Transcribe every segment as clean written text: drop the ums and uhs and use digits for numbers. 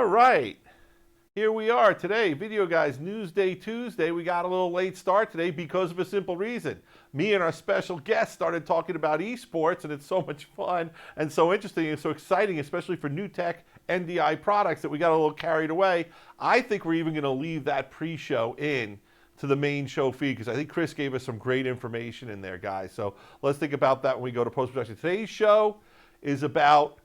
All right, here we are today, Video Guys NewsDay Tuesday. We got a little late start today because of a simple reason. Me and our special guest started talking about esports, and it's so much fun and so interesting and so exciting, especially for NewTek Ndi products, that we got a little carried away. I think we're even going to leave that pre-show in to the main show feed because I think Chris gave us some great information in there, guys. So let's think about that when we go to post-production. Today's show is about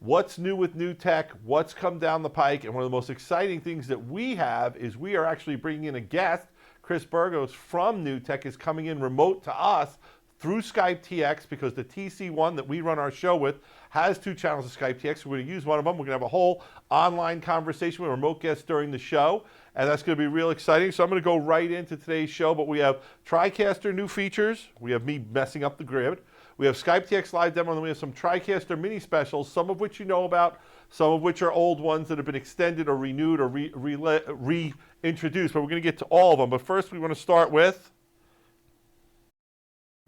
what's new with NewTek, what's come down the pike, and one of the most exciting things that we have is we are actually bringing in a guest. Chris Burgos from NewTek is coming in remote to us through Skype Tx because the Tc1 that we run our show with has 2 channels of Skype Tx. We're going to use one of them. We're going to have a whole online conversation with remote guests during the show, and that's going to be real exciting. So I'm going to go right into today's show, but we have Tricaster new features. We have me messing up the grid. We have Skype Tx live demo, and then we have some Tricaster Mini specials, some of which you know about, some of which are old ones that have been extended or renewed or reintroduced, but we're going to get to all of them. But first we want to start with,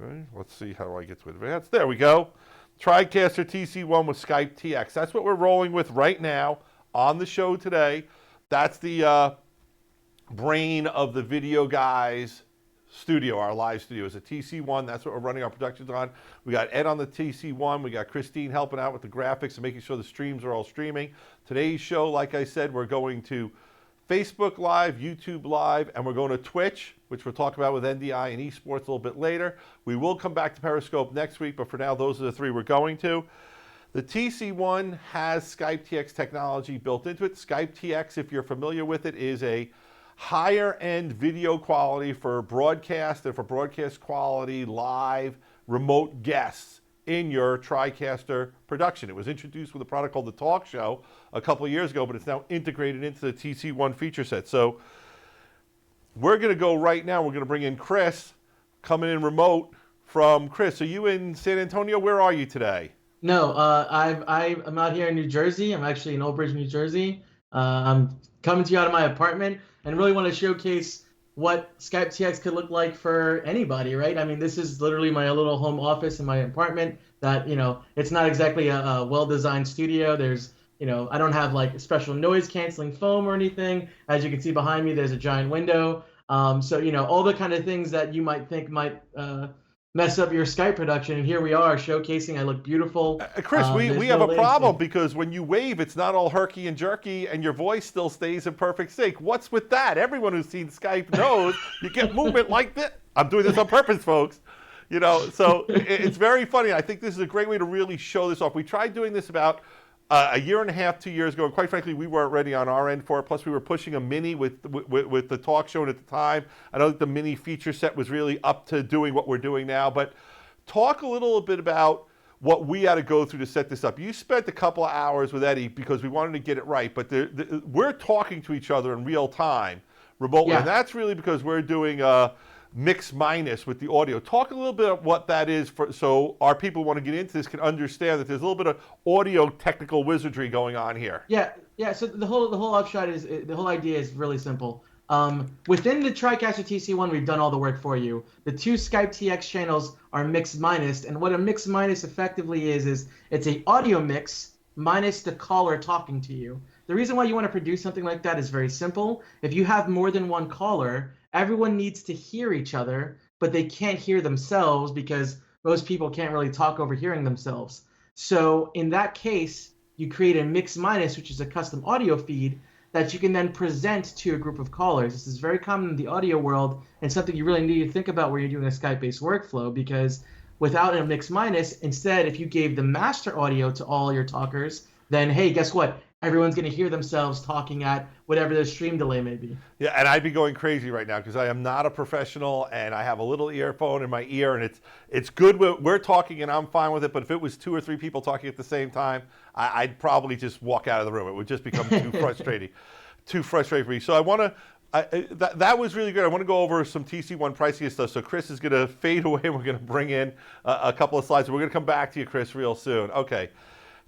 okay, let's see, how do I get to advance? There we go. Tricaster Tc1 with Skype Tx. That's what we're rolling with right now on the show today. That's the brain of the Video Guys studio, our live studio is a Tc1. That's what we're running our productions on. We got Ed on the Tc1. We got Christine helping out with the graphics and making sure the streams are all streaming. Today's show, like I said, we're going to Facebook Live, YouTube Live, and we're going to Twitch, which we'll talk about with NDI and esports a little bit later. We will come back to Periscope next week, but for now, those are the 3 we're going to. The Tc1 has Skype Tx technology built into it. Skype Tx, if you're familiar with it, is a higher end video quality for broadcast and for broadcast quality live remote guests in your Tricaster production. It was introduced with a product called the Talk Show a couple of years ago, but it's now integrated into the Tc1 feature set. So we're going to go right now. We're going to bring in Chris, coming in remote from Chris. Are you in San Antonio? Where are you today? No, I'm out here in New Jersey. I'm actually in Old Bridge, New Jersey. I'm coming to you out of my apartment and really want to showcase what Skype Tx could look like for anybody, right? I mean, this is literally my little home office in my apartment that, it's not exactly a well-designed studio. There's, I don't have like special noise canceling foam or anything. As you can see behind me, there's a giant window. So, all the kind of things that you might think might mess up your Skype production, and here we are showcasing. I look beautiful. Chris, we have a problem because when you wave, it's not all herky and jerky, and your voice still stays in perfect sync. What's with that? Everyone who's seen Skype knows you get movement like this. I'm doing this on purpose, folks. So it's very funny. I think this is a great way to really show this off. We tried doing this about a year and a half, 2 years ago, and quite frankly, we weren't ready on our end for it. Plus, we were pushing a Mini with the talk show at the time. I know that the Mini feature set was really up to doing what we're doing now, but talk a little bit about what we had to go through to set this up. You spent a couple of hours with Eddie because we wanted to get it right, but we're talking to each other in real time, remotely, and that's really because we're doing mix minus with the audio. Talk a little bit about what that is so our people who want to get into this can understand that there's a little bit of audio technical wizardry going on here. Yeah. So the whole upshot is the whole idea is really simple. Within the Tricaster Tc1, we've done all the work for you. The 2 Skype Tx channels are mix minus, and what a mix minus effectively is it's a audio mix minus the caller talking to you. The reason why you want to produce something like that is very simple. If you have more than one caller, everyone needs to hear each other, but they can't hear themselves because most people can't really talk over hearing themselves. So in that case, you create a mix minus, which is a custom audio feed that you can then present to a group of callers. This is very common in the audio world and something you really need to think about when you're doing a Skype-based workflow, because without a mix minus, instead, if you gave the master audio to all your talkers, then hey, guess what? Everyone's going to hear themselves talking at whatever their stream delay may be. Yeah, and I'd be going crazy right now because I am not a professional and I have a little earphone in my ear, and it's good we're talking and I'm fine with it, but if it was 2 or 3 people talking at the same time, I'd probably just walk out of the room. It would just become too frustrating. Too frustrating for me. So I want to, that was really good. I want to go over some Tc1 pricing and stuff. So Chris is going to fade away. We're going to bring in a couple of slides. We're going to come back to you, Chris, real soon. Okay.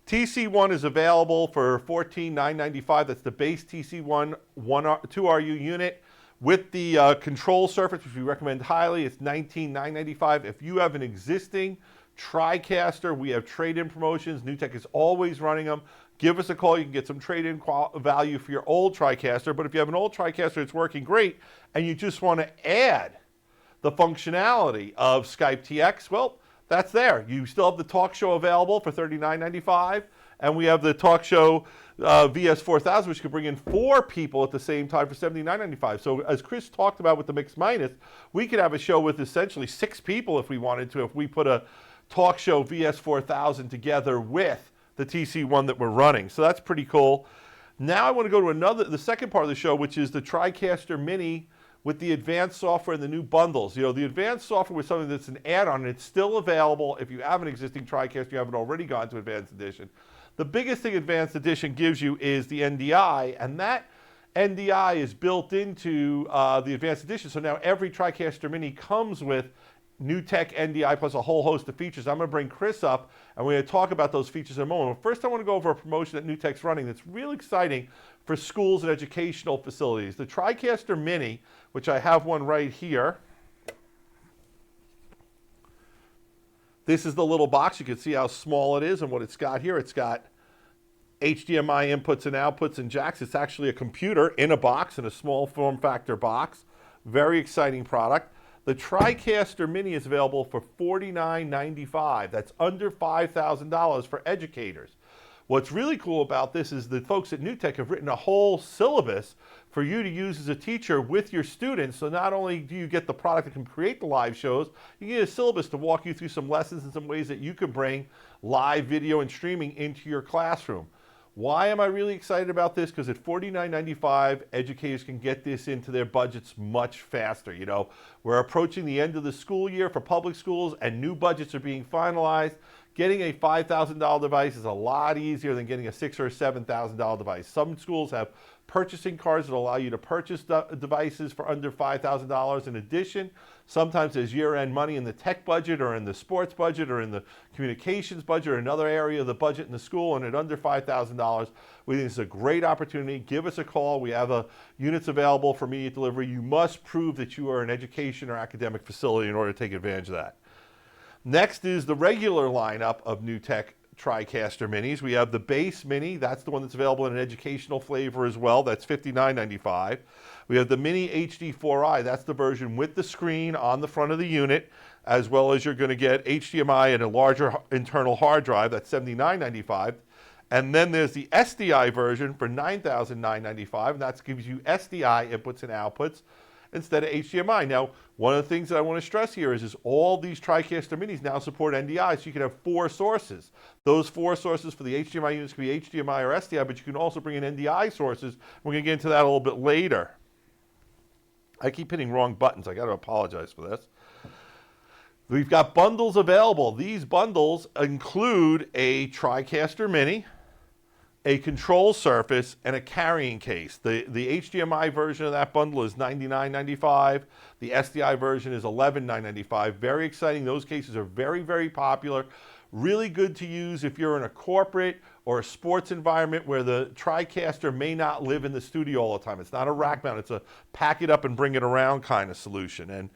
Tc1 is available for $14,995. That's the base Tc1 2RU unit. With the control surface, which we recommend highly, it's $19,995. If you have an existing Tricaster, we have trade-in promotions. NewTek is always running them. give us a call. You can get some trade-in value for your old TriCaster. But if you have an old TriCaster that's working great and you just want to add the functionality of Skype Tx, well, that's there. You still have the talk show available for $39.95, and we have the talk show VS4000, which can bring in 4 people at the same time for $79.95. So as Chris talked about with the Mix Minus, we could have a show with essentially 6 people if we wanted to, if we put a talk show VS4000 together with the TC1 that we're running. So that's pretty cool. Now I want to go to the second part of the show, which is the Tricaster Mini with the advanced software and the new bundles. You know, the advanced software was something that's an add-on, and it's still available if you have an existing TriCaster, you haven't already gone to Advanced Edition. The biggest thing Advanced Edition gives you is the NDI, and that NDI is built into the Advanced Edition. So now every Tricaster Mini comes with NewTek NDI plus a whole host of features. I'm going to bring Chris up, and we're going to talk about those features in a moment. But first, I want to go over a promotion that NewTek's running that's really exciting for schools and educational facilities. The Tricaster Mini, which I have one right here. This is the little box. You can see how small it is and what it's got here. It's got HDMI inputs and outputs and jacks. It's actually a computer in a box, in a small form factor box. Very exciting product. The Tricaster Mini is available for $49.95. That's under $5,000 for educators. What's really cool about this is the folks at NewTek have written a whole syllabus for you to use as a teacher with your students. So not only do you get the product that can create the live shows, you get a syllabus to walk you through some lessons and some ways that you can bring live video and streaming into your classroom. Why am I really excited about this? Because at $49.95, educators can get this into their budgets much faster. You know, we're approaching the end of the school year for public schools and new budgets are being finalized. Getting a $5,000 device is a lot easier than getting a $6,000 or $7,000 device. Some schools have purchasing cards that allow you to purchase devices for under $5,000. In addition, sometimes there's year-end money in the tech budget or in the sports budget or in the communications budget or another area of the budget in the school, and at under $5,000, we think it's a great opportunity. Give us a call. We have units available for immediate delivery. You must prove that you are an education or academic facility in order to take advantage of that. Next is the regular lineup of NewTek Tricaster Minis. We have the base Mini. That's the one that's available in an educational flavor as well. That's $59.95. We have the Mini HD4i. That's the version with the screen on the front of the unit, as well as you're going to get HDMI and a larger internal hard drive. That's $79.95. And then there's the SDI version for $9,995, and that gives you SDI inputs and outputs instead of HDMI. Now, one of the things that I want to stress here is all these Tricaster Minis now support NDI, so you can have 4 sources. Those 4 sources for the HDMI units can be HDMI or SDI, but you can also bring in NDI sources. We're going to get into that a little bit later. I keep hitting wrong buttons. I got to apologize for this. We've got bundles available. These bundles include a Tricaster Mini, a control surface, and a carrying case. The HDMI version of that bundle is $99.95. The SDI version is $11,995. Very exciting. Those cases are very, very popular. Really good to use if you're in a corporate or a sports environment where the Tricaster may not live in the studio all the time. It's not a rack mount. It's a pack it up and bring it around kind of solution. And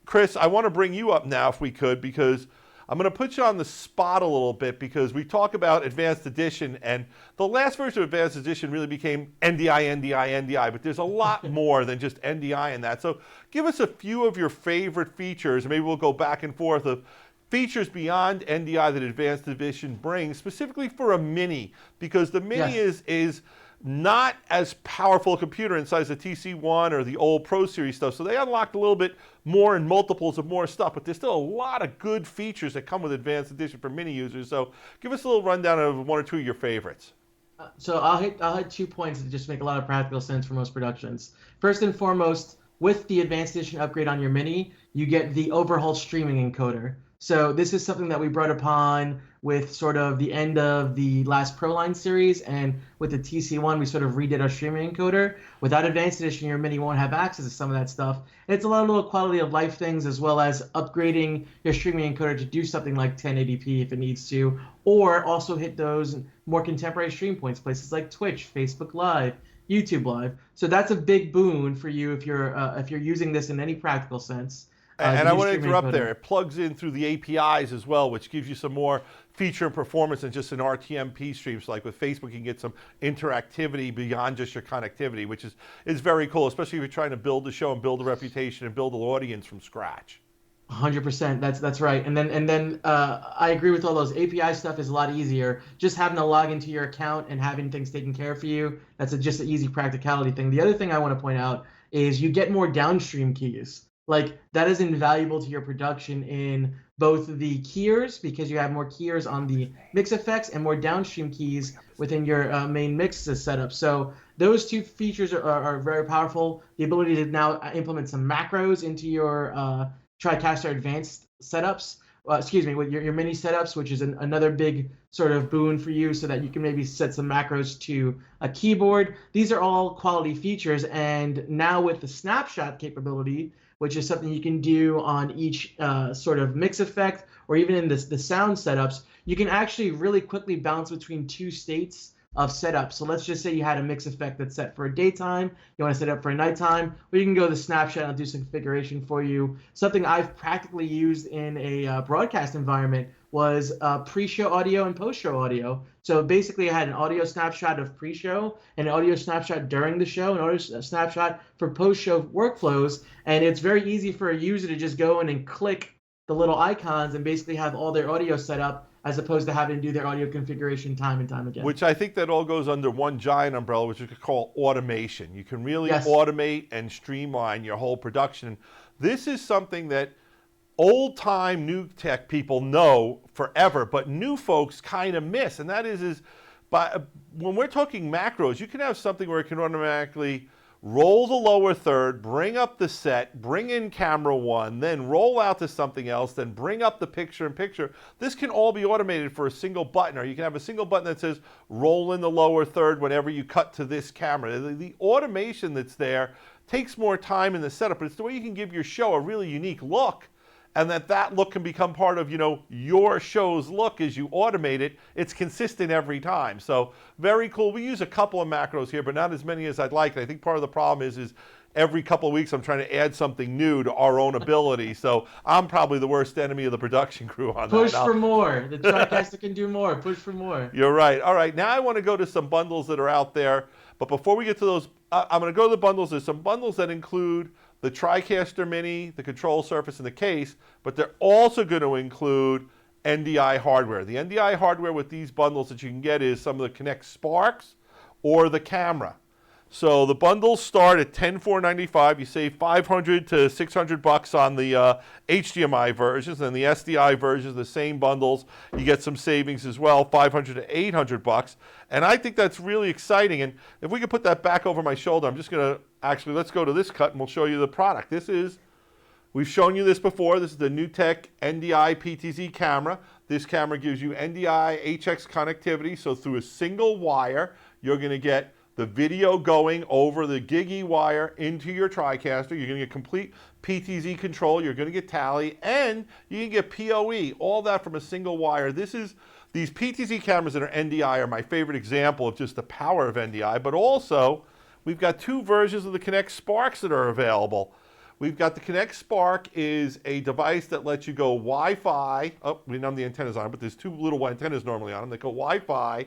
Chris, I want to bring you up now if we could, because I'm going to put you on the spot a little bit, because we talk about Advanced Edition, and the last version of Advanced Edition really became NDI, NDI, NDI, but there's a lot more than just NDI in that. So give us a few of your favorite features, and maybe we'll go back and forth of features beyond NDI that Advanced Edition brings, specifically for a Mini, because the Mini is not as powerful a computer inside the TC1 or the old Pro Series stuff, so they unlocked a little bit more in multiples of more stuff, but there's still a lot of good features that come with Advanced Edition for Mini users. So give us a little rundown of 1 or 2 of your favorites. So I'll hit 2 points that just make a lot of practical sense for most productions. First and foremost, with the Advanced Edition upgrade on your Mini, you get the overhauled streaming encoder. So this is something that we brought upon with sort of the end of the last ProLine series, and with the TC1, we sort of redid our streaming encoder. Without Advanced Edition, your Mini won't have access to some of that stuff. And it's a lot of little quality of life things, as well as upgrading your streaming encoder to do something like 1080p if it needs to, or also hit those more contemporary stream points, places like Twitch, Facebook Live, YouTube Live. So that's a big boon for you if you're using this in any practical sense. And the I new want to streaming interrupt encoding. there. It plugs in through the APIs as well, which gives you some more feature and performance than just an RTMP stream. So like with Facebook, you can get some interactivity beyond just your connectivity, which is very cool, especially if you're trying to build a show and build a reputation and build an audience from scratch. 100%. That's right. And then I agree with all those. API stuff is a lot easier. Just having to log into your account and having things taken care of for you. That's just an easy practicality thing. The other thing I want to point out is you get more downstream keys. Like that is invaluable to your production in both the keyers because you have more keyers on the mix effects and more downstream keys within your main mix setup. So those two features are very powerful. The ability to now implement some macros into your Tricaster Advanced setups, with your mini setups, which is another big sort of boon for you so that you can maybe set some macros to a keyboard. These are all quality features. And now with the snapshot capability, which is something you can do on each sort of mix effect or even in the sound setups, you can actually really quickly bounce between two states of setup. So let's just say you had a mix effect that's set for a daytime, you want to set it up for a nighttime, or you can go to the snapshot and I'll do some configuration for you. Something I've practically used in a broadcast environment was pre-show audio and post-show audio. So basically I had an audio snapshot of pre-show, an audio snapshot during the show, an audio snapshot for post-show workflows, and it's very easy for a user to just go in and click the little icons and basically have all their audio set up as opposed to having to do their audio configuration time and time again. Which I think that all goes under one giant umbrella, which we could call automation. You can really Yes. automate and streamline your whole production. This is something that old-time NewTek people know forever, but new folks kind of miss, and that is when we're talking macros, you can have something where it can automatically roll the lower third, bring up the set, bring in camera one, then roll out to something else, then bring up the picture-in-picture. This can all be automated for a single button, or you can have a single button that says roll in the lower third whenever you cut to this camera. The automation that's there takes more time in the setup, but it's the way you can give your show a really unique look, and that look can become part of, your show's look as you automate it. It's consistent every time. So very cool. We use a couple of macros here, but not as many as I'd like. And I think part of the problem is every couple of weeks I'm trying to add something new to our own ability. So I'm probably the worst enemy of the production crew on that. Push for more. The Tricaster can do more. Push for more. You're right. All right. Now I want to go to some bundles that are out there. But before we get to those, I'm going to go to the bundles. There's some bundles that include the Tricaster Mini, the control surface, and the case, but they're also going to include Ndi Hardware. The Ndi Hardware with these bundles that you can get is some of the Kinect Sparks or the camera. So the bundles start at $10,495. You save $500 to $600 on the HDMI versions, and the SDI versions, the same bundles. You get some savings as well, $500 to $800. And I think that's really exciting. And if we could put that back over my shoulder, I'm just going to let's go to this cut and we'll show you the product. We've shown you this before. This is the NewTek NDI PTZ camera. This camera gives you NDI HX connectivity. So through a single wire, you're going to get the video going over the GigE wire into your Tricaster. You're going to get complete PTZ control. You're going to get tally, and you can get PoE. All that from a single wire. These PTZ cameras that are NDI are my favorite example of just the power of NDI, but also we've got two versions of the Kinect Sparks that are available. We've got the Kinect Spark is a device that lets you go Wi-Fi. Oh, we know the antennas on it, but there's two little antennas normally on them. They go Wi-Fi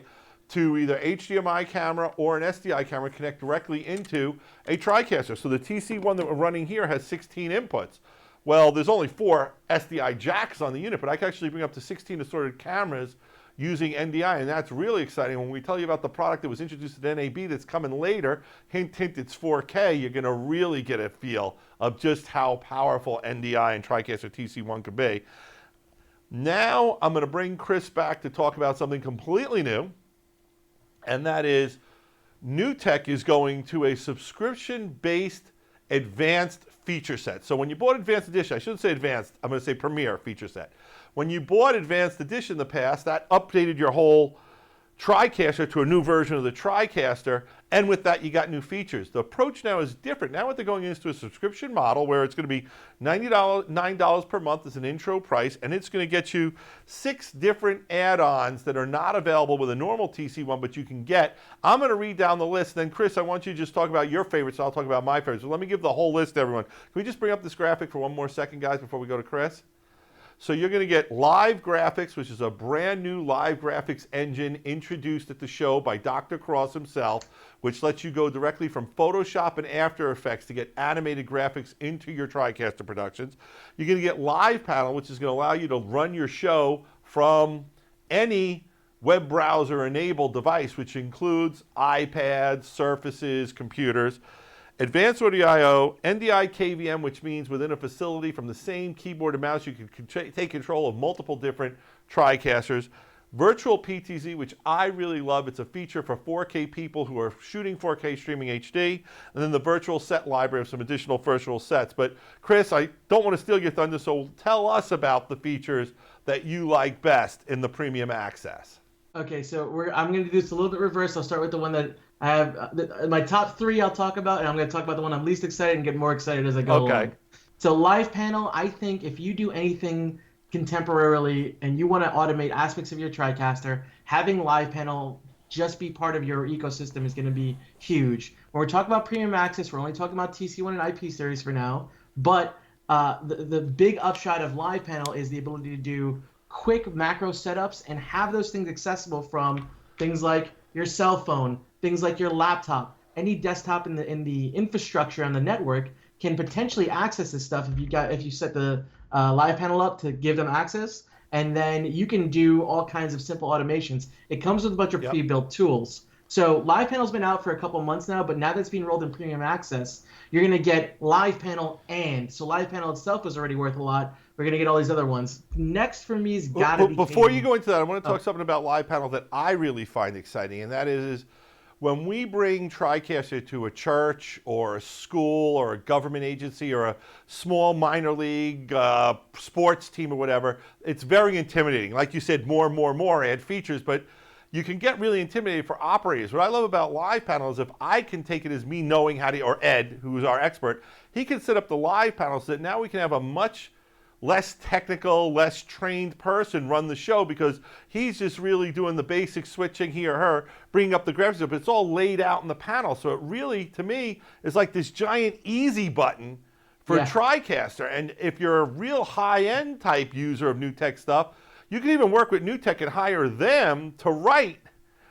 to either HDMI camera or an SDI camera, connect directly into a Tricaster. So the Tc1 that we're running here has 16 inputs. Well, there's only 4 SDI jacks on the unit, but I can actually bring up to 16 assorted cameras using NDI, and that's really exciting. When we tell you about the product that was introduced at NAB that's coming later, hint, hint, it's 4K, you're gonna really get a feel of just how powerful NDI and Tricaster Tc1 could be. Now, I'm gonna bring Chris back to talk about something completely new, and that is NewTek is going to a subscription-based advanced feature set. So when you bought Advanced Edition, I shouldn't say Advanced, I'm going to say Premier feature set. When you bought Advanced Edition in the past, that updated your whole Tricaster to a new version of the Tricaster, and with that you got new features. The approach now is different. Now what they're going into a subscription model where it's going to be $9 per month as an intro price, and it's going to get you 6 different add-ons that are not available with a normal TC1, but you can get. I'm going to read down the list, then Chris, I want you to just talk about your favorites, I'll talk about my favorites. So let me give the whole list to everyone. Can we just bring up this graphic for one more second, guys, before we go to Chris? So you're going to get Live Graphics, which is a brand new live graphics engine introduced at the show by Dr. Cross himself, which lets you go directly from Photoshop and After Effects to get animated graphics into your Tricaster productions. You're going to get Live Panel, which is going to allow you to run your show from any web browser enabled device, which includes iPads, Surfaces, computers. Advanced Audio I/O, Ndi KVM, which means within a facility from the same keyboard and mouse you can take control of multiple different Tricasters. Virtual PTZ, which I really love. It's a feature for 4K people who are shooting 4K streaming HD. And then the virtual set library of some additional virtual sets. But Chris, I don't want to steal your thunder, so tell us about the features that you like best in the premium access. Okay, so I'm going to do this a little bit reverse. I'll start with the one that I have, my top 3 I'll talk about, and I'm going to talk about the one I'm least excited and get more excited as I go along. So Live Panel, I think if you do anything contemporarily and you want to automate aspects of your Tricaster, having Live Panel just be part of your ecosystem is going to be huge. When we're talking about premium access, we're only talking about TC1 and IP series for now, but the big upshot of Live Panel is the ability to do quick macro setups and have those things accessible from things like your cell phone, things like your laptop. Any desktop in the infrastructure on the network can potentially access this stuff if you set the Live Panel up to give them access, and then you can do all kinds of simple automations. It comes with a bunch of pre-built tools. So Live Panel's been out for a couple months now, but now that's being rolled in premium access, you're going to get Live Panel so Live Panel itself is already worth a lot. We're going to get all these other ones. Next for me is got to be... Before you go into that, I want to talk something about Live Panel that I really find exciting, and that is when we bring Tricaster to a church or a school or a government agency or a small minor league sports team or whatever, it's very intimidating. Like you said, more, add features, but you can get really intimidated for operators. What I love about Live Panel is if I can take it as me knowing how to, or Ed, who's our expert, he can set up the Live Panel so that now we can have a much less technical, less trained person run the show because he's just really doing the basic switching, he or her, bringing up the graphics, but it's all laid out in the panel. So it really, to me, is like this giant easy button for Tricaster. And if you're a real high-end type user of NewTek stuff, you can even work with NewTek and hire them to write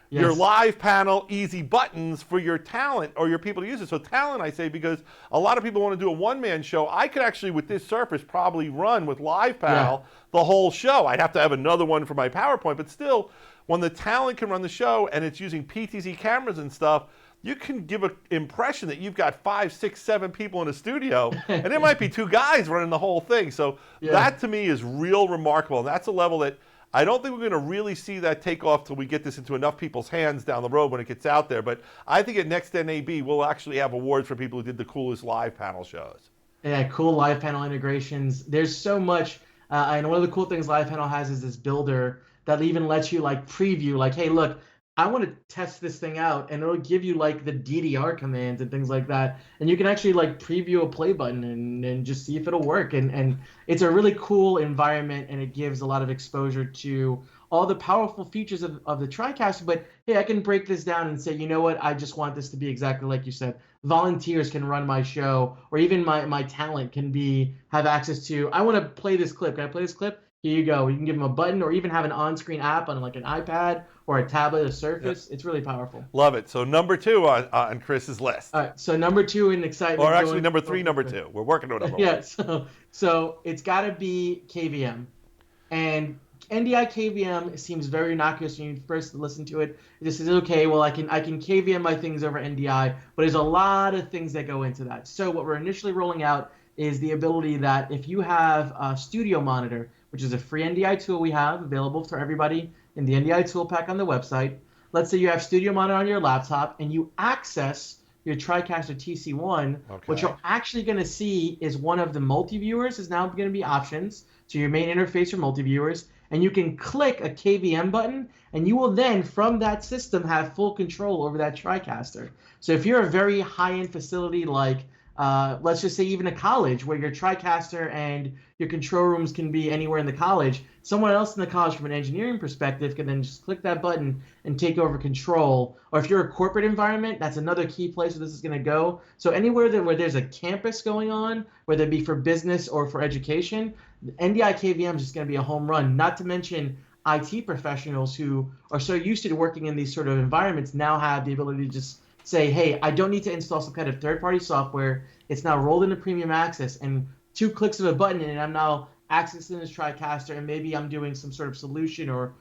your Live Panel easy buttons for your talent or your people to use it. So talent, I say, because a lot of people want to do a one-man show. I could actually, with this Surface, probably run with Live Panel the whole show. I'd have to have another one for my PowerPoint, but still, when the talent can run the show and it's using PTZ cameras and stuff, you can give an impression that you've got 5, 6, 7 people in a studio, and it might be 2 guys running the whole thing. So that, to me, is real remarkable. And that's a level that I don't think we're going to really see that take off till we get this into enough people's hands down the road when it gets out there. But I think at Next NAB, we'll actually have awards for people who did the coolest Live Panel shows. Yeah, cool Live Panel integrations. There's so much. And one of the cool things Live Panel has is this builder that even lets you like preview, like, hey, look, I want to test this thing out, and it'll give you like the DDR commands and things like that, and you can actually like preview a play button and just see if it'll work. And it's a really cool environment, and it gives a lot of exposure to all the powerful features of the Tricaster. But hey, I can break this down and say, you know what, I just want this to be exactly like you said. Volunteers can run my show, or even my talent can have access to, I want to play this clip. Can I play this clip? Here you go. You can give them a button or even have an on-screen app on like an iPad or a tablet, a Surface. It's really powerful. Love it. So number 2 on Chris's list. All right. So number 2 in excitement. Or actually number 3, number 2. We're working on number 1. Yeah. So it's got to be KVM. And Ndi KVM seems very innocuous when you first listen to it. It just says, okay, well, I can KVM my things over NDI, but there's a lot of things that go into that. So what we're initially rolling out is the ability that if you have a Studio Monitor, which is a free NDI tool we have available for everybody in the NDI tool pack on the website. Let's say you have Studio Monitor on your laptop and you access your Tricaster Tc1, what you're actually going to see is one of the multi-viewers is now going to be options. So your main interface for multi-viewers, and you can click a KVM button, and you will then, from that system, have full control over that TriCaster. So if you're a very high-end facility like, let's just say even a college where your TriCaster and your control rooms can be anywhere in the college, someone else in the college from an engineering perspective can then just click that button and take over control. Or if you're a corporate environment, that's another key place where this is going to go. So anywhere where there's a campus going on, whether it be for business or for education, NDI KVM is just going to be a home run. Not to mention IT professionals who are so used to working in these sort of environments now have the ability to just say, hey, I don't need to install some kind of third-party software. It's now rolled into Premium Access, and 2 clicks of a button, and I'm now accessing this TriCaster, and maybe I'm doing some sort of solution or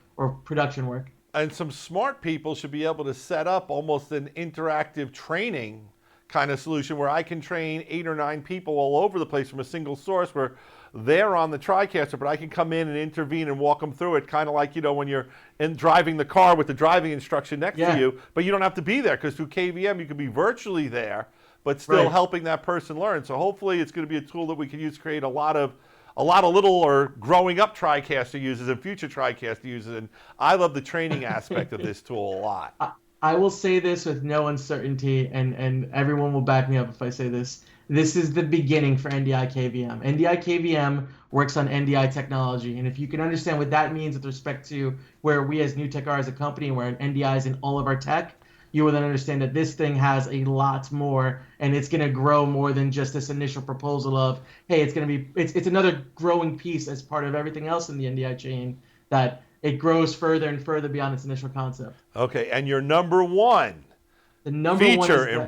production work. And some smart people should be able to set up almost an interactive training kind of solution where I can train 8 or 9 people all over the place from a single source where they're on the TriCaster, but I can come in and intervene and walk them through it, kind of like, you know, when you're driving the car with the driving instruction next to you, but you don't have to be there because through KVM you can be virtually there, but still helping that person learn. So hopefully it's going to be a tool that we can use to create a lot of little or growing up TriCaster users and future TriCaster users, and I love the training aspect of this tool a lot. I will say this with no uncertainty, and everyone will back me up if I say this. This is the beginning for NDI KVM. NDI KVM works on NDI technology, and if you can understand what that means with respect to where we as NewTek are as a company and where NDI is in all of our tech, you will then understand that this thing has a lot more, and it's going to grow more than just this initial proposal of, hey, it's going to be, it's another growing piece as part of everything else in the NDI chain, that it grows further and further beyond its initial concept. Okay, and your number one feature in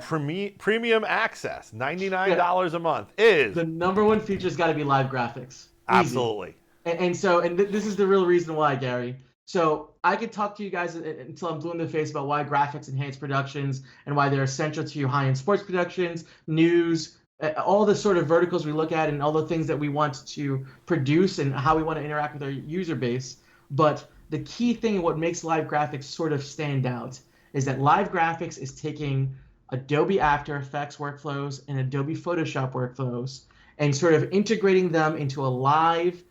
Premium Access, $99 a month, is? The number one feature's got to be live graphics. Absolutely. And this is the real reason why, Gary. So I could talk to you guys until I'm blue in the face about why graphics enhance productions and why they're essential to high-end sports productions, news, all the sort of verticals we look at and all the things that we want to produce and how we want to interact with our user base. But the key thing and what makes live graphics sort of stand out is that live graphics is taking Adobe After Effects workflows and Adobe Photoshop workflows and sort of integrating them into a live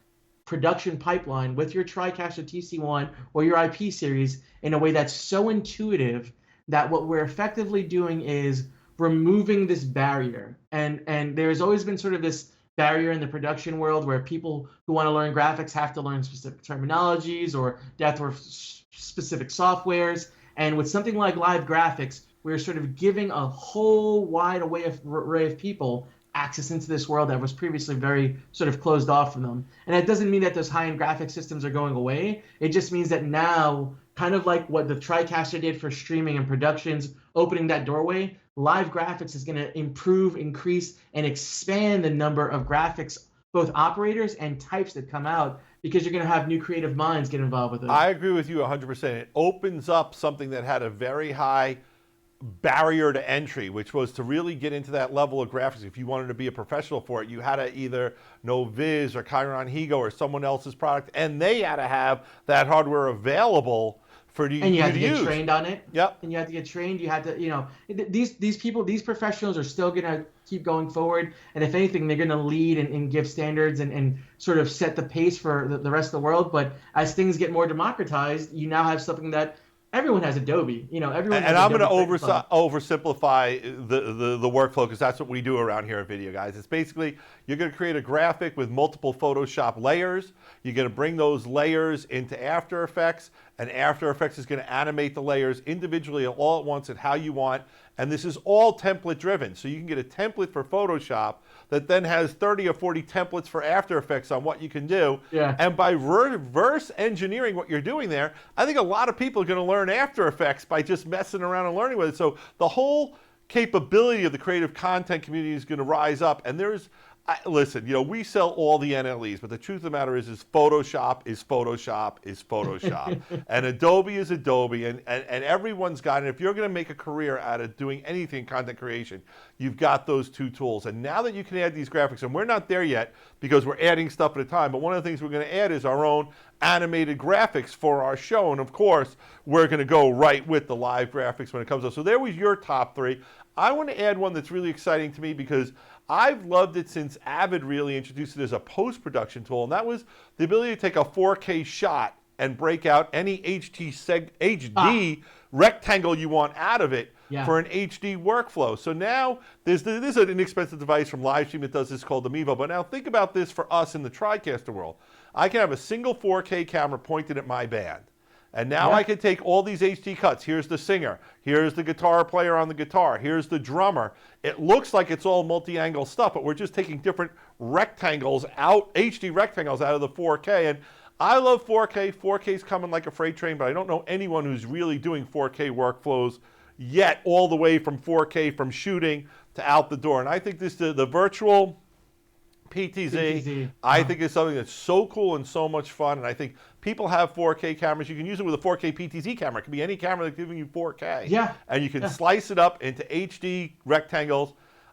production pipeline with your Tricaster Tc1 or your IP series in a way that's so intuitive that what we're effectively doing is removing this barrier. And there's always been sort of this barrier in the production world where people who want to learn graphics have to learn specific terminologies or they have to learn specific softwares. And with something like live graphics, we're sort of giving a whole wide array of people access into this world that was previously very sort of closed off from them. And that doesn't mean that those high-end graphic systems are going away. It just means that now, kind of like what the TriCaster did for streaming and productions, opening that doorway, live graphics is going to improve, increase, and expand the number of graphics, both operators and types that come out, because you're going to have new creative minds get involved with it. I agree with you 100%. It opens up something that had a very high barrier to entry, which was to really get into that level of graphics. If you wanted to be a professional for it, you had to either know Viz or Chiron Higo or someone else's product, and they had to have that hardware available for you to use. And you had to get trained on it. Yep. And you had to get trained. You had to, you know, these people, these professionals are still going to keep going forward. And if anything, they're going to lead and give standards and sort of set the pace for the rest of the world. But as things get more democratized, you now have something that everyone has Adobe, you know, everyone has and I'm going to oversimplify the workflow because that's what we do around here at Videoguys. It's basically you're going to create a graphic with multiple Photoshop layers. You're going to bring those layers into After Effects, and After Effects is going to animate the layers individually all at once at how you want. And this is all template driven. So you can get a template for Photoshop that then has 30 or 40 templates for After Effects on what you can do. Yeah. And by reverse engineering what you're doing there, I think a lot of people are going to learn After Effects by just messing around and learning with it. So the whole capability of the creative content community is going to rise up. And listen, you know, we sell all the NLEs, but the truth of the matter is Photoshop is Photoshop is Photoshop. And Adobe is Adobe, and everyone's got it. If you're going to make a career out of doing anything content creation, you've got those two tools. And now that you can add these graphics, and we're not there yet because we're adding stuff at a time, but one of the things we're going to add is our own animated graphics for our show. And of course, we're going to go right with the live graphics when it comes up. So there was your top 3. I want to add one that's really exciting to me because I've loved it since Avid really introduced it as a post-production tool, and that was the ability to take a 4K shot and break out any HD rectangle you want out of it for an HD workflow. So now there's an inexpensive device from Livestream that does this called the Mevo. But now think about this for us in the Tricaster world. I can have a single 4K camera pointed at my band. And now I can take all these HD cuts. Here's the singer. Here's the guitar player on the guitar. Here's the drummer. It looks like it's all multi-angle stuff, but we're just taking different rectangles out, HD rectangles out of the 4K. And I love 4K. 4K is coming like a freight train, but I don't know anyone who's really doing 4K workflows yet, all the way from 4K, from shooting to out the door. And I think the virtual PTZ, I think is something that's so cool and so much fun. And I think people have 4K cameras. You can use it with a 4K PTZ camera. It can be any camera that's giving you 4K. Yeah. And you can slice it up into HD rectangles.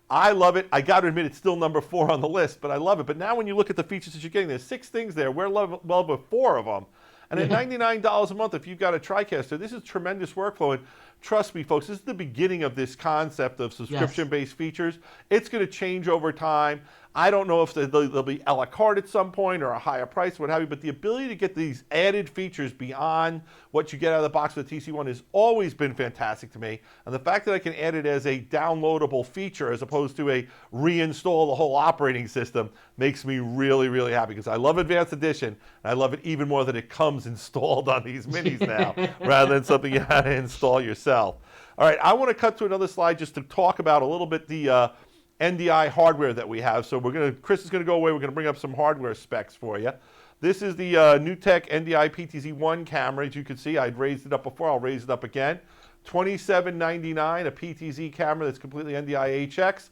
I love it. I got to admit, it's still number 4 on the list, but I love it. But now when you look at the features that you're getting, there's 6 things there. We're well with 4 of them. And at $99 a month, if you've got a Tricaster, this is tremendous workflow. And trust me, folks, this is the beginning of this concept of subscription-based features. It's going to change over time. I don't know if they'll be a la carte at some point or a higher price, what have you, but the ability to get these added features beyond what you get out of the box with the TC1 has always been fantastic to me. And the fact that I can add it as a downloadable feature as opposed to a reinstall the whole operating system makes me really, really happy because I love Advanced Edition, and I love it even more that it comes installed on these minis now rather than something you had to install yourself. All right, I want to cut to another slide just to talk about a little bit the Ndi hardware that we have. So Chris is going to go away. We're going to bring up some hardware specs for you. This is the NewTek Ndi Tc1 camera. As you can see, I'd raised it up before. I'll raise it up again. $27.99, a PTZ camera that's completely Ndi HX,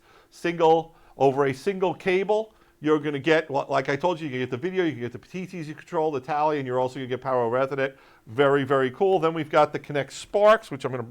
over a single cable. You're going to get, like I told you, you can get the video, you can get the TTZ control, the tally, and you're also going to get power over Ethernet. Very, very cool. Then we've got the Connect Sparks, which I'm going to